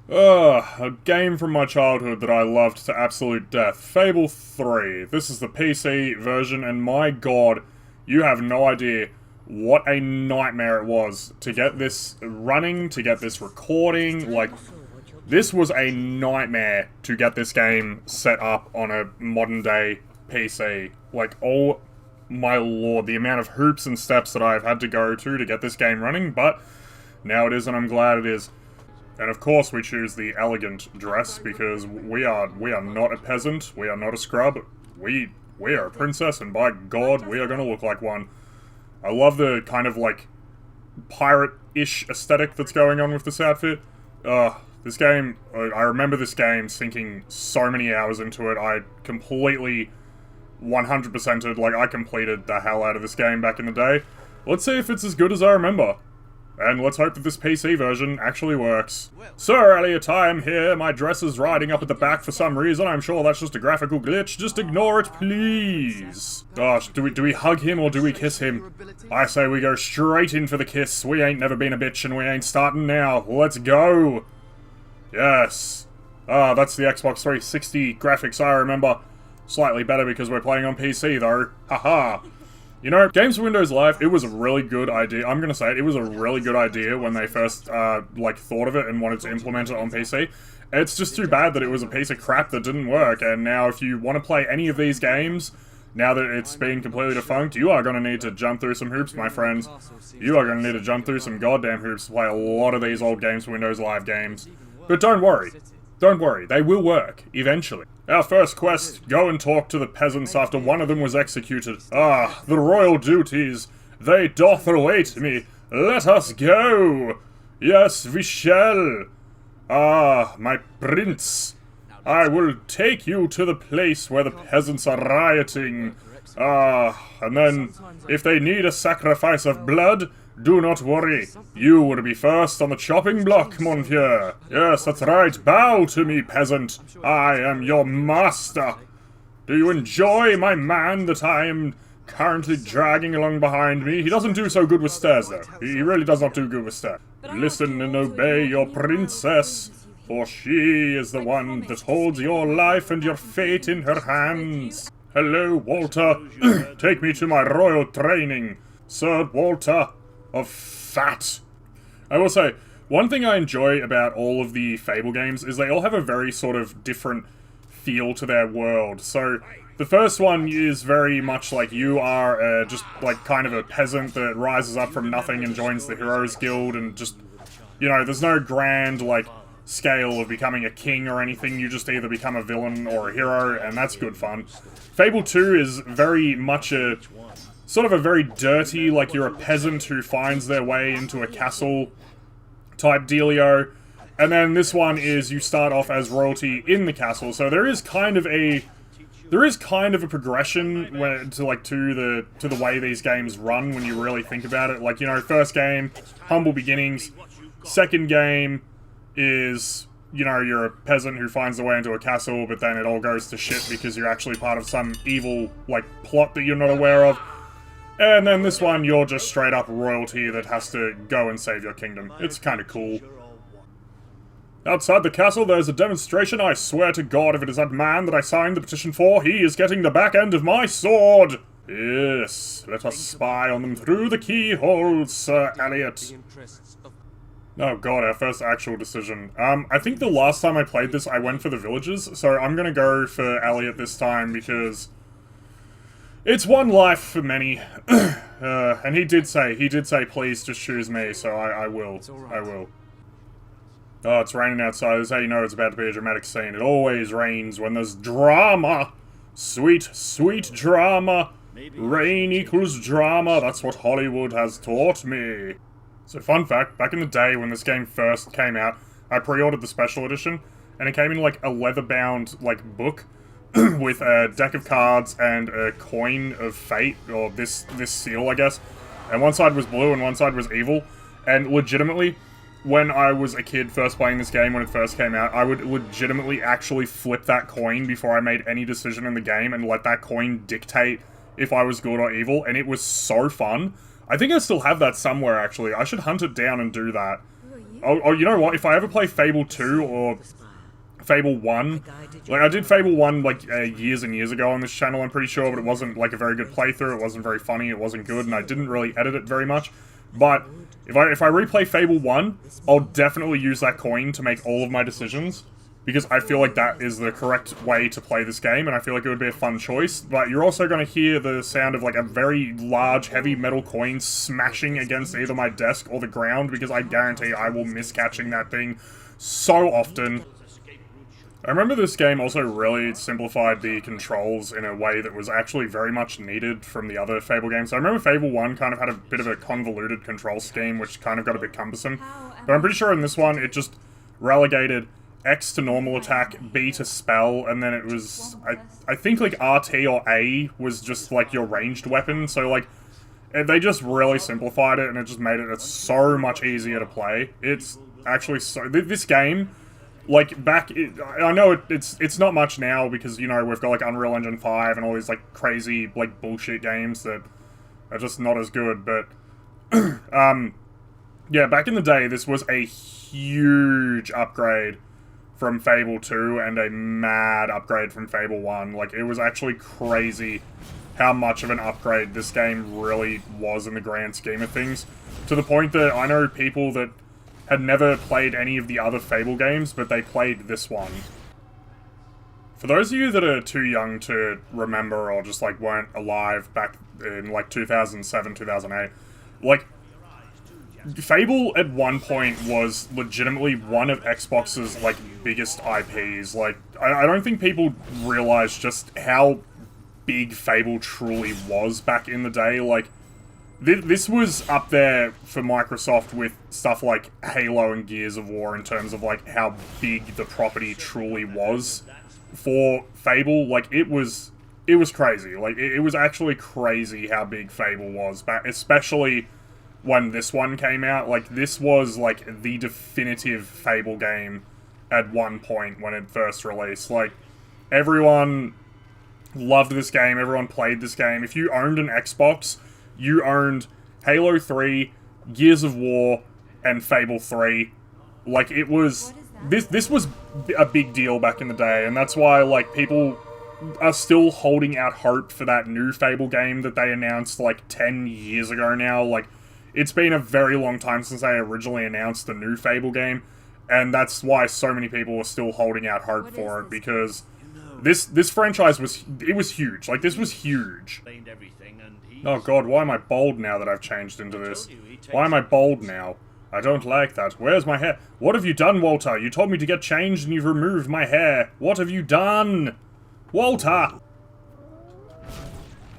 A game from my childhood that I loved to absolute death. Fable 3. This is the PC version, and my god, you have no idea what a nightmare it was to get this running, to get this recording. Like, this was a nightmare to get this game set up on a modern day PC. Like, oh my lord, the amount of hoops and steps that I've had to go to get this game running, but now it is, and I'm glad it is. And of course we choose the elegant dress, because we are not a peasant, we are not a scrub, we are a princess, and by god, we are gonna look like one. I love the kind of, like, pirate-ish aesthetic that's going on with this outfit. This game, I remember this game sinking so many hours into it. I completely 100%ed, like, I completed the hell out of this game back in the day. Let's see if it's as good as I remember. And let's hope that this PC version actually works. Sir Elliot, I am here. My dress is riding up at the back for some reason. I'm sure that's just a graphical glitch. Just ignore it, please. Gosh, do we hug him or do we kiss him? I say we go straight in for the kiss. We ain't never been a bitch and we ain't starting now. Let's go. Yes. That's the Xbox 360 graphics I remember. Slightly better because we're playing on PC though. Haha. You know, Games for Windows Live, it was a really good idea. I'm gonna say it was a really good idea when they first, like, thought of it and wanted to implement it on PC. It's just too bad that it was a piece of crap that didn't work, and now if you want to play any of these games, now that it's been completely defunct, you are gonna need to jump through some hoops, my friends. You are gonna need to jump through some goddamn hoops to play a lot of these old Games for Windows Live games. But don't worry. Don't worry, they will work, eventually. Our first quest, go and talk to the peasants after one of them was executed. Ah, the royal duties, they doth await me. Let us go. Yes, we shall. Ah, my prince. I will take you to the place where the peasants are rioting. Ah, and then, if they need a sacrifice of blood, do not worry. You will be first on the chopping block, monsieur. Yes, that's right. Bow to me, peasant. I am your master. Do you enjoy my man that I am currently dragging along behind me? He doesn't do so good with stairs, though. He really does not do good with stairs. Listen and obey your princess, for she is the one that holds your life and your fate in her hands. Hello, Walter. Take me to my royal training. Sir Walter of Fat. I will say, one thing I enjoy about all of the Fable games is they all have a very sort of different feel to their world. So, the first one is very much like you are just like kind of a peasant that rises up from nothing and joins the Heroes Guild and just, you know, there's no grand like scale of becoming a king or anything. You just either become a villain or a hero, and that's good fun. Fable 2 is very much a sort of a very dirty, like you're a peasant who finds their way into a castle type dealio. And then this one is you start off as royalty in the castle. So there is kind of a progression to the way these games run when you really think about it. Like, you know, first game, humble beginnings. Second game is, you know, you're a peasant who finds their way into a castle, but then it all goes to shit because you're actually part of some evil, like, plot that you're not aware of. And then this one, you're just straight up royalty that has to go and save your kingdom. It's kind of cool. Outside the castle, there's a demonstration. I swear to God, if it is that man that I signed the petition for, he is getting the back end of my sword. Yes, let us spy on them through the keyhole, Sir Elliot. Oh god, our first actual decision. I think the last time I played this, I went for the villagers, so I'm gonna go for Elliot this time because it's one life for many. And he did say, please just choose me, so I will. I will. Oh, it's raining outside. This is how you know it's about to be a dramatic scene. It always rains when there's drama. Sweet, sweet drama. Rain equals drama. That's what Hollywood has taught me. So fun fact, back in the day when this game first came out, I pre-ordered the special edition, and it came in like a leather-bound, like, book with a deck of cards and a coin of fate, or this seal, I guess. And one side was blue and one side was evil. And legitimately, when I was a kid first playing this game when it first came out, I would legitimately actually flip that coin before I made any decision in the game and let that coin dictate if I was good or evil, and it was so fun. I think I still have that somewhere, actually. I should hunt it down and do that. Oh, you know what? If I ever play Fable 2 or Fable 1, like, I did Fable 1, like, years and years ago on this channel, I'm pretty sure, but it wasn't, like, a very good playthrough, it wasn't very funny, it wasn't good, and I didn't really edit it very much. But if I replay Fable 1, I'll definitely use that coin to make all of my decisions, because I feel like that is the correct way to play this game, and I feel like it would be a fun choice. But you're also going to hear the sound of, like, a very large, heavy metal coin smashing against either my desk or the ground, because I guarantee I will miss catching that thing so often. I remember this game also really simplified the controls in a way that was actually very much needed from the other Fable games. I remember Fable 1 kind of had a bit of a convoluted control scheme, which kind of got a bit cumbersome. But I'm pretty sure in this one, it just relegated X to normal attack, B to spell, and then it was, I think, like, RT or A was just, like, your ranged weapon, so, like, they just really simplified it, and it just made it so much easier to play. It's actually so... This game... Like, I know it's not much now because, you know, we've got, like, Unreal Engine 5 and all these, like, crazy, like, bullshit games that are just not as good, but, yeah, back in the day, this was a huge upgrade from Fable 2 and a mad upgrade from Fable 1. Like, it was actually crazy how much of an upgrade this game really was in the grand scheme of things, to the point that I know people that had never played any of the other Fable games, but they played this one. For those of you that are too young to remember or just, like, weren't alive back in, like, 2007, 2008, like, Fable at one point was legitimately one of Xbox's, like, biggest IPs. Like, I don't think people realize just how big Fable truly was back in the day. Like, this was up there for Microsoft with stuff like Halo and Gears of War in terms of, like, how big the property truly was for Fable. Like, it was crazy. Like, it was actually crazy how big Fable was, but especially when this one came out. Like, this was, like, the definitive Fable game at one point when it first released. Like, everyone loved this game, everyone played this game. If you owned an Xbox, you owned Halo 3, Gears of War, and Fable 3. Like, it was... This was a big deal back in the day, and that's why, like, people are still holding out hope for that new Fable game that they announced, like, 10 years ago now. Like, it's been a very long time since they originally announced the new Fable game, and that's why so many people are still holding out hope for it, because this franchise was huge. Like, this was huge. Oh god, why am I bald now that I've changed into this? Why am I bald now? I don't like that. Where's my hair? What have you done, Walter? You told me to get changed and you've removed my hair. What have you done? Walter!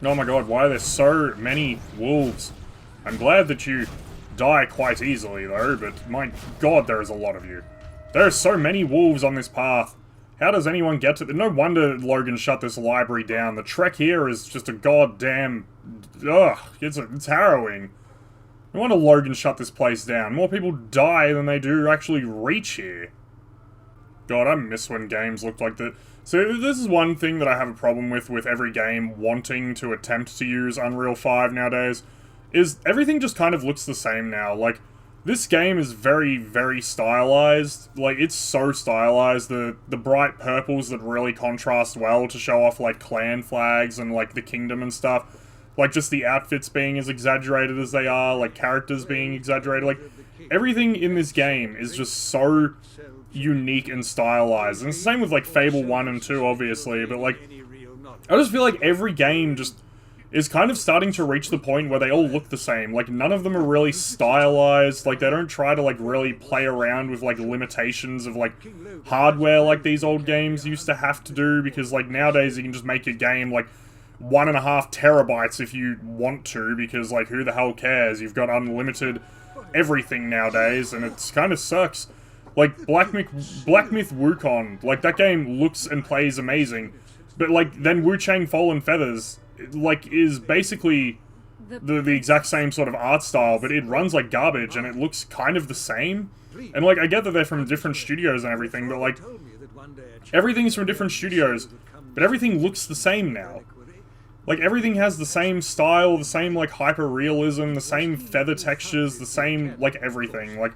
Oh my god, why are there so many wolves? I'm glad that you die quite easily, though, but my god, there is a lot of you. There are so many wolves on this path. How does anyone get to... No wonder Logan shut this library down. The trek here is just a goddamn... Ugh, it's harrowing. No wonder Logan shut this place down. More people die than they do actually reach here. God, I miss when games looked like that. So this is one thing that I have a problem with every game wanting to attempt to use Unreal 5 nowadays, is everything just kind of looks the same now. Like, this game is very, very stylized. Like, it's so stylized. The bright purples that really contrast well to show off, like, clan flags and, like, the kingdom and stuff. Like, just the outfits being as exaggerated as they are, like, characters being exaggerated. Like, everything in this game is just so unique and stylized. And it's the same with, like, Fable 1 and 2, obviously, but, like, I just feel like every game just is kind of starting to reach the point where they all look the same. Like, none of them are really stylized. Like, they don't try to, like, really play around with, like, limitations of, like, hardware like these old games used to have to do, because, like, nowadays you can just make your game, like, 1.5 terabytes if you want to, because, like, who the hell cares? You've got unlimited everything nowadays, and it's kind of sucks. Like, Black Myth Wukong, like, that game looks and plays amazing, but, like, then Wu Chang Fallen Feathers, like, is basically the exact same sort of art style, but it runs like garbage, and it looks kind of the same. And, like, I get that they're from different studios and everything, but, like, everything's from different studios, but everything looks the same now. Like, everything has the same style, the same, like, hyper-realism, the same feather textures, the same, like, everything. Like,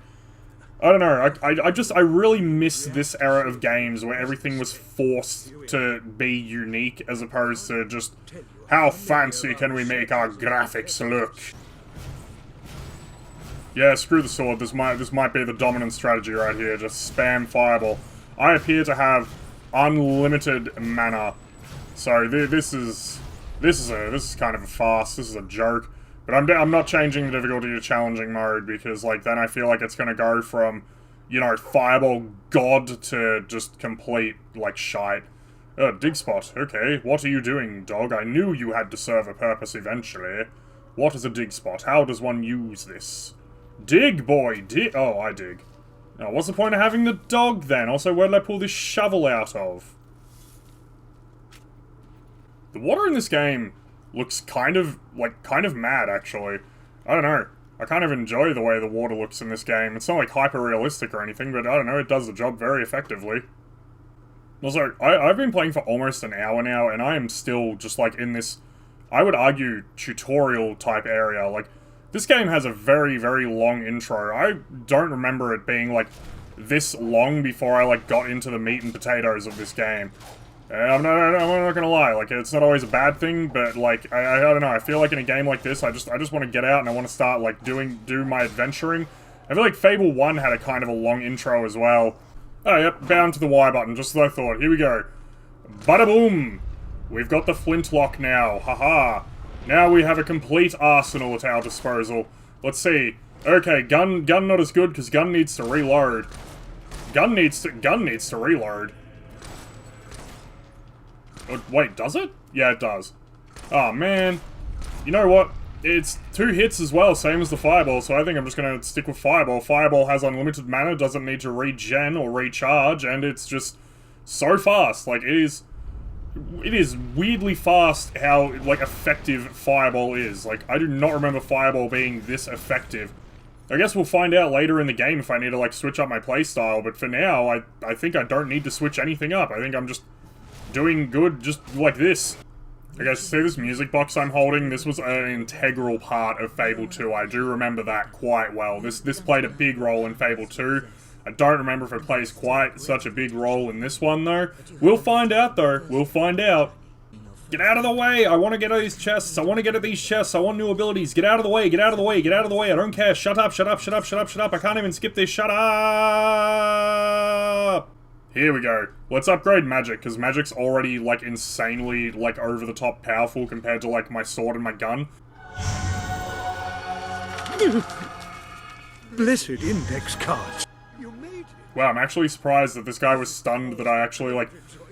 I don't know, I really miss this era of games where everything was forced to be unique as opposed to just, how fancy can we make our graphics look? Yeah, screw the sword, this might be the dominant strategy right here, just spam Fireball. I appear to have unlimited mana, so this is kind of a farce, this is a joke. But I'm not changing the difficulty to challenging mode, because, like, then I feel like it's gonna go from, you know, Fireball God to just complete, like, shite. Dig spot. Okay, what are you doing, dog? I knew you had to serve a purpose eventually. What is a dig spot? How does one use this? Dig, boy, dig. Oh, I dig. Now, what's the point of having the dog, then? Also, where did I pull this shovel out of? The water in this game looks kind of mad, actually. I don't know. I kind of enjoy the way the water looks in this game. It's not, like, hyper-realistic or anything, but I don't know, it does the job very effectively. Also, I've been playing for almost an hour now, and I am still just, like, in this, I would argue, tutorial-type area. Like, this game has a very, very long intro. I don't remember it being, like, this long before I, like, got into the meat and potatoes of this game. I'm not gonna lie, like, it's not always a bad thing, but, like, I don't know, I feel like in a game like this, I just want to get out and I want to start, like, do my adventuring. I feel like Fable 1 had a kind of a long intro as well. Oh, yep, bound to the Y button, just as I thought. Here we go. Bada boom! We've got the flintlock now, haha. Now we have a complete arsenal at our disposal. Let's see. Okay, gun not as good, because gun needs to reload. Gun needs to reload. Wait, does it? Yeah, it does. Oh, man. You know what? It's 2 hits as well, same as the Fireball, so I think I'm just gonna stick with Fireball. Fireball has unlimited mana, doesn't need to regen or recharge, and it's just so fast. Like, it is weirdly fast how, like, effective Fireball is. Like, I do not remember Fireball being this effective. I guess we'll find out later in the game if I need to, like, switch up my playstyle, but for now, I think I don't need to switch anything up. I think I'm just doing good just like this. Okay, so see this music box I'm holding? This was an integral part of Fable 2. I do remember that quite well. This played a big role in Fable 2. I don't remember if it plays quite such a big role in this one, though. We'll find out, though. We'll find out. Get out of the way! I want to get at these chests. I want to get at these chests. I want new abilities. Get out of the way. Get out of the way. Get out of the way. I don't care. Shut up. Shut up. Shut up. Shut up. Shut up. I can't even skip this. Shut up! Here we go. Let's upgrade magic, because magic's already, like, insanely, like, over-the-top powerful compared to, like, my sword and my gun. Blessed index cards. You made it. Wow, I'm actually surprised that this guy was stunned that I actually, like,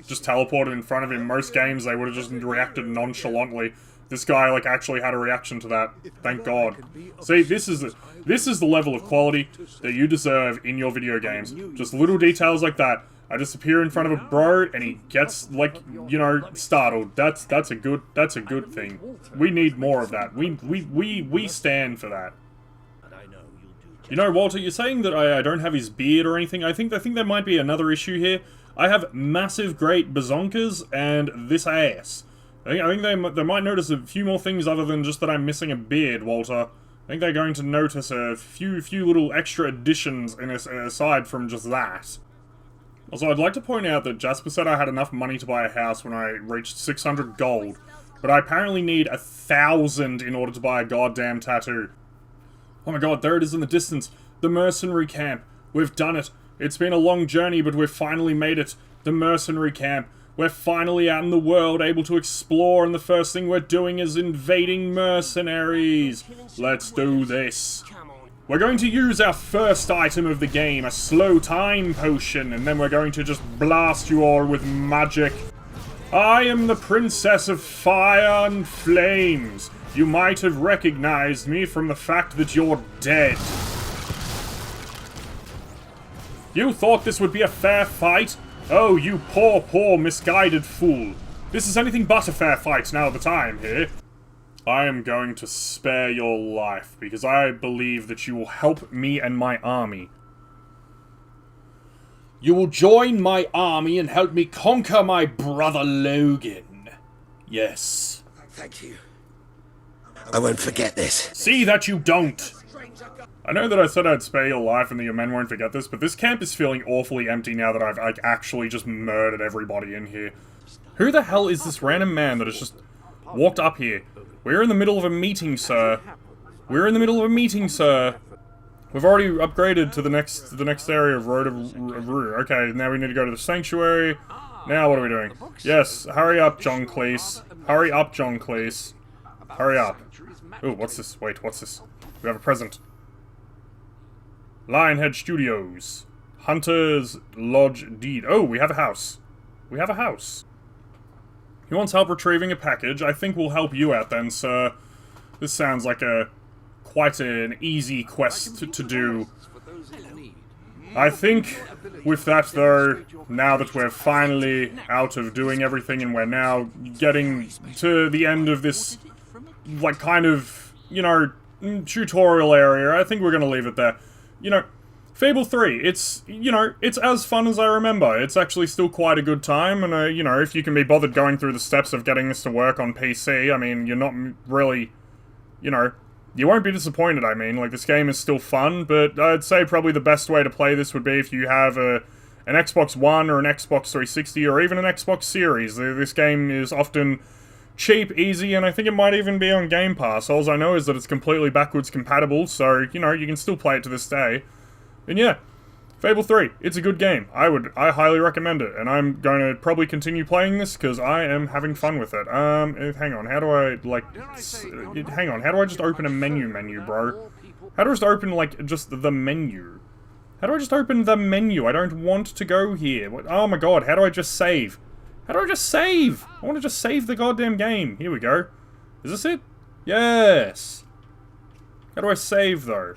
just teleported in front of him. Most games, they would have just reacted nonchalantly. This guy, like, actually had a reaction to that. Thank God. See, this is the level of quality that you deserve in your video games. Just little details like that. I just appear in front of a bro, and he gets, like, you know, startled. That's a good thing. We need more of that. We stand for that. You know, Walter, you're saying that I don't have his beard or anything. I think there might be another issue here. I have massive, great bazonkas and this ass. I think they might notice a few more things other than just that I'm missing a beard, Walter. I think they're going to notice a few little extra additions in this, aside from just that. Also, I'd like to point out that Jasper said I had enough money to buy a house when I reached 600 gold, but I apparently need 1,000 in order to buy a goddamn tattoo. Oh my god, there it is in the distance. The mercenary camp. We've done it. It's been a long journey, but we've finally made it. The mercenary camp. We're finally out in the world, able to explore, and the first thing we're doing is invading mercenaries. Let's do this. We're going to use our first item of the game, a slow time potion, and then we're going to just blast you all with magic. I am the Princess of Fire and Flames. You might have recognized me from the fact that you're dead. You thought this would be a fair fight? Oh, you poor misguided fool. This is anything but a fair fight now the time here. I am going to spare your life, because I believe that you will help me and my army. You will join my army and help me conquer my brother Logan. Yes. Thank you. I won't forget this. See that you don't. I know that I said I'd spare your life and that your men won't forget this, but this camp is feeling awfully empty now that I've, like, actually just murdered everybody in here. Who the hell is this random man that has just walked up here? We're in the middle of a meeting, sir. We're in the middle of a meeting, sir. We've already upgraded to the next area of Road of Rue. Okay, now we need to go to the sanctuary. Now what are we doing? Yes, hurry up, John Cleese. Hurry up, John Cleese. Hurry up. Ooh, what's this? Wait, what's this? We have a present. Lionhead Studios. Hunter's Lodge Deed. Oh, we have a house. We have a house. He wants help retrieving a package. I think we'll help you out then, sir. This sounds like quite an easy quest to do. I think with that though, now that we're finally out of doing everything and we're now getting to the end of this, like, kind of, you know, tutorial area, I think we're gonna leave it there. You know, Fable 3, it's, you know, it's as fun as I remember. It's actually still quite a good time, and, you know, if you can be bothered going through the steps of getting this to work on PC, I mean, you're not really, you know, you won't be disappointed, I mean. Like, this game is still fun, but I'd say probably the best way to play this would be if you have an Xbox One or an Xbox 360 or even an Xbox Series. This game is often cheap, easy, and I think it might even be on Game Pass. All I know is that it's completely backwards compatible, so, you know, you can still play it to this day. And yeah, Fable 3, it's a good game. I highly recommend it, and I'm going to probably continue playing this, because I am having fun with it. Hang on, how do I, like, hang on, how do I just open a menu, bro? How do I just open, like, just the menu? How do I just open the menu? I don't want to go here. What? Oh my god, how do I just save? How do I just save? I want to just save the goddamn game. Here we go. Is this it? Yes! How do I save, though?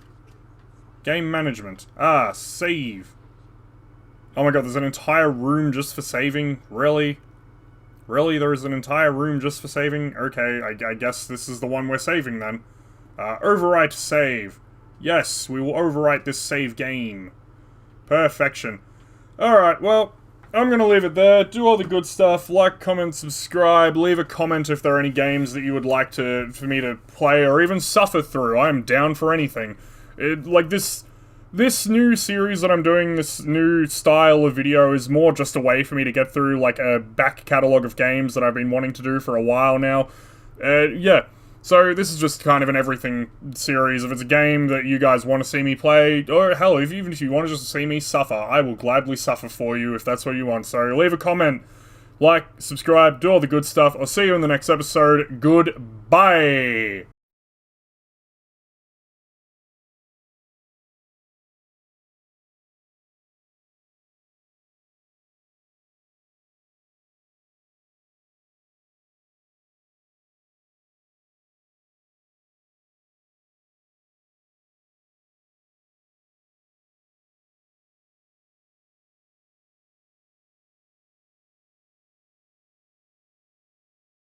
Game management. Ah, save. Oh my god, there's an entire room just for saving? Really? Really? There is an entire room just for saving? Okay, I guess this is the one we're saving then. Overwrite save. Yes, we will overwrite this save game. Perfection. Alright, well, I'm gonna leave it there. Do all the good stuff. Like, comment, subscribe. Leave a comment if there are any games that you would like for me to play or even suffer through. I am down for anything. Like, this new series that I'm doing, this new style of video, is more just a way for me to get through, like, a back catalogue of games that I've been wanting to do for a while now. Yeah. So, this is just kind of an everything series. If it's a game that you guys want to see me play, or hell, even if you want to just see me suffer, I will gladly suffer for you if that's what you want. So, leave a comment, like, subscribe, do all the good stuff. I'll see you in the next episode. Goodbye!